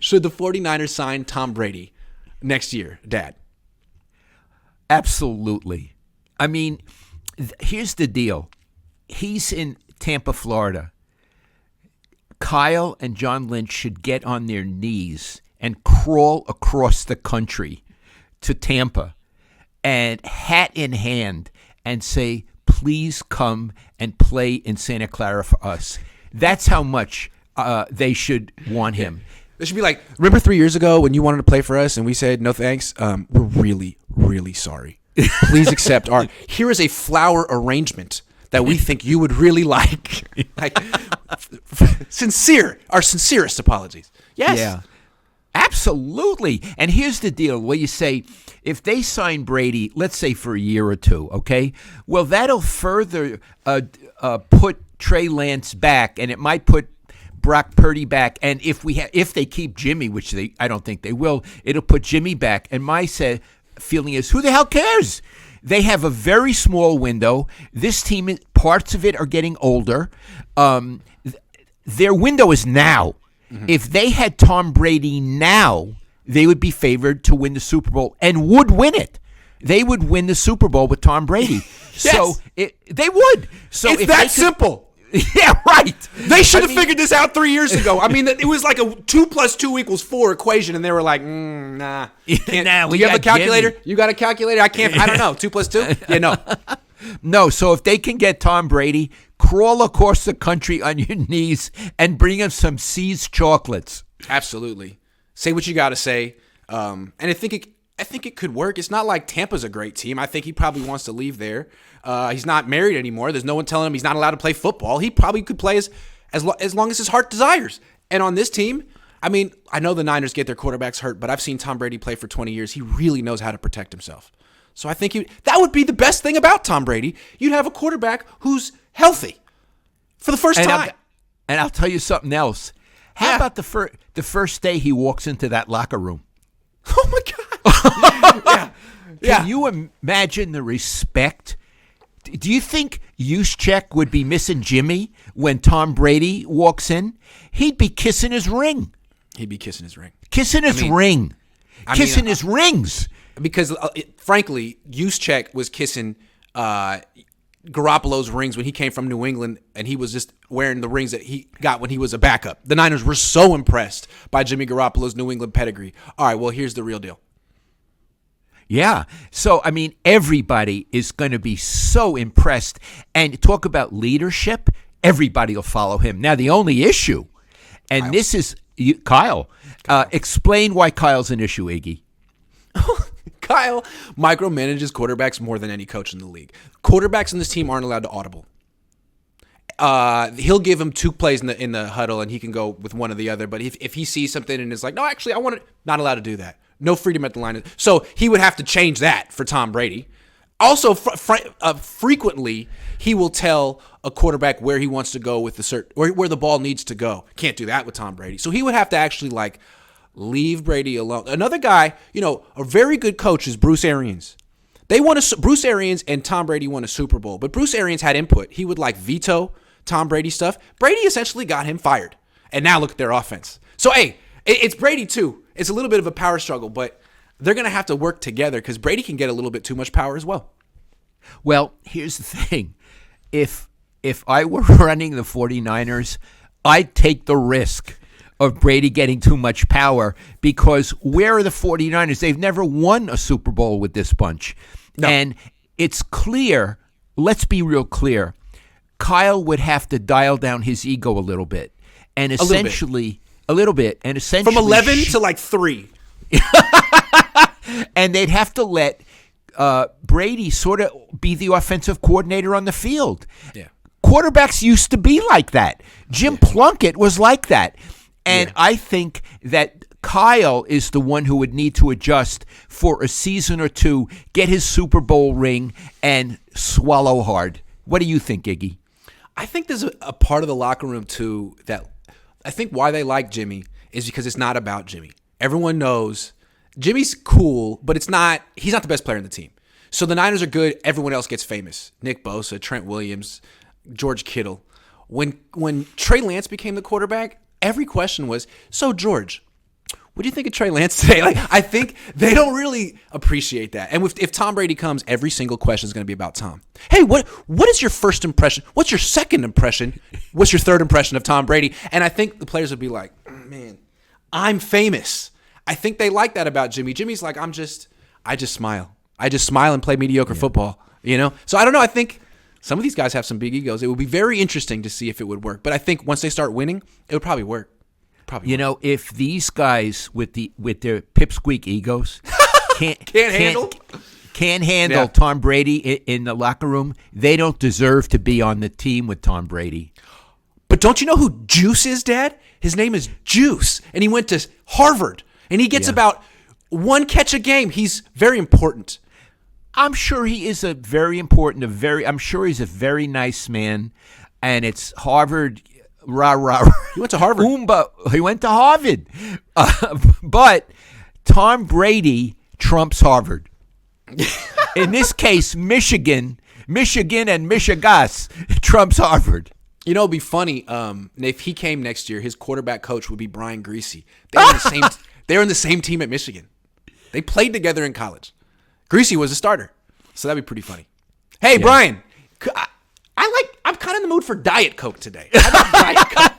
Should the 49ers sign Tom Brady next year, Dad? Absolutely. I mean, here's the deal. He's in Tampa, Florida. Kyle and John Lynch should get on their knees and crawl across the country to Tampa and hat in hand and say, please come and play in Santa Clara for us. That's how much they should want him. It should be like, remember 3 years ago when you wanted to play for us and we said, no thanks? We're really, really sorry. Please accept here is a flower arrangement that we think you would really like. Our sincerest apologies. Yes. Yeah. Absolutely. And here's the deal. Well, you say, if they sign Brady, let's say for a year or two, okay? Well, that'll further put Trey Lance back, and it might put Brock Purdy back. And if they keep Jimmy, which I don't think they will, it'll put Jimmy back. And my feeling is, who the hell cares? They have a very small window. This team, parts of it are getting older. Their window is now. Mm-hmm. If they had Tom Brady now, they would be favored to win the Super Bowl and would win it. They would win the Super Bowl with Tom Brady. Yes. So they would. So it's that simple. Yeah, right. They should have figured this out 3 years ago. I mean, it was like a 2 + 2 = 4 equation, and they were like, nah. We do you have a calculator? Jimmy. You got a calculator? I can't. I don't know. 2 + 2? Yeah, no. No, so if they can get Tom Brady, crawl across the country on your knees and bring him some See's chocolates. Absolutely. Say what you got to say. And I think it could work. It's not like Tampa's a great team. I think he probably wants to leave there. He's not married anymore. There's no one telling him he's not allowed to play football. He probably could play as long as his heart desires. And on this team, I mean, I know the Niners get their quarterbacks hurt, but I've seen Tom Brady play for 20 years. He really knows how to protect himself. So I think that would be the best thing about Tom Brady. You'd have a quarterback who's healthy for the first time. And I'll tell you something else. How about the first day he walks into that locker room? Oh, my God. Can you imagine the respect? Do you think Juszczyk would be missing Jimmy when Tom Brady walks in? He'd be kissing his ring. Kissing his ring. Kissing his rings. Because, frankly, Juszczyk was kissing Garoppolo's rings when he came from New England, and he was just wearing the rings that he got when he was a backup. The Niners were so impressed by Jimmy Garoppolo's New England pedigree. All right, well, here's the real deal. Yeah. So, I mean, everybody is going to be so impressed. And talk about leadership, everybody will follow him. Now, the only issue, and Kyle. This is Kyle. Explain why Kyle's an issue, Iggy. Kyle micromanages quarterbacks more than any coach in the league. Quarterbacks in this team aren't allowed to audible. He'll give him 2 plays in the huddle, and he can go with one or the other. But if he sees something and is like, no, actually, I want it, not allowed to do that. No freedom at the line. So he would have to change that for Tom Brady. Also, frequently, he will tell a quarterback where he wants to go with where the ball needs to go. Can't do that with Tom Brady. So he would have to actually leave Brady alone. Another guy, a very good coach is Bruce Arians. Bruce Arians and Tom Brady won a Super Bowl, but Bruce Arians had input. He would veto Tom Brady stuff. Brady essentially got him fired. And now look at their offense. So, hey, it's Brady too. It's a little bit of a power struggle, but they're going to have to work together because Brady can get a little bit too much power as well. Well, here's the thing. If I were running the 49ers, I'd take the risk of Brady getting too much power because where are the 49ers? They've never won a Super Bowl with this bunch. No. And it's clear, let's be real clear, Kyle would have to dial down his ego a little bit. And essentially, a little bit. And essentially, from 11 to 3. And they'd have to let Brady sort of be the offensive coordinator on the field. Yeah. Quarterbacks used to be like that. Jim Plunkett was like that. And I think that Kyle is the one who would need to adjust for a season or two, get his Super Bowl ring, and swallow hard. What do you think, Iggy? I think there's a part of the locker room, too, that I think why they like Jimmy is because it's not about Jimmy. Everyone knows Jimmy's cool, but he's not the best player in the team. So the Niners are good. Everyone else gets famous. Nick Bosa, Trent Williams, George Kittle. When Trey Lance became the quarterback, every question was, so George, what do you think of Trey Lance today? Like, I think they don't really appreciate that. And if Tom Brady comes, every single question is going to be about Tom. Hey, what is your first impression? What's your second impression? What's your third impression of Tom Brady? And I think the players would be like, man, I'm famous. I think they like that about Jimmy. Jimmy's like, I just smile. I just smile and play mediocre football, So I don't know. I think some of these guys have some big egos. It would be very interesting to see if it would work. But I think once they start winning, it would probably work. If these guys with their pipsqueak egos can't handle Tom Brady in the locker room, they don't deserve to be on the team with Tom Brady. But don't you know who Juice is, Dad? His name is Juice, and he went to Harvard, and he gets about one catch a game. He's very important. I'm sure he is I'm sure he's a very nice man, and it's Harvard. Rah, rah, rah. He went to Harvard. He went to Harvard. But Tom Brady trumps Harvard. In this case, Michigan and Michigas trumps Harvard. It'd be funny if he came next year, his quarterback coach would be Brian Greasy. They're in the same team at Michigan. They played together in college. Greasy was a starter. So that'd be pretty funny. Hey, Brian, I'm kind of in the mood for Diet Coke today. How about Diet Coke?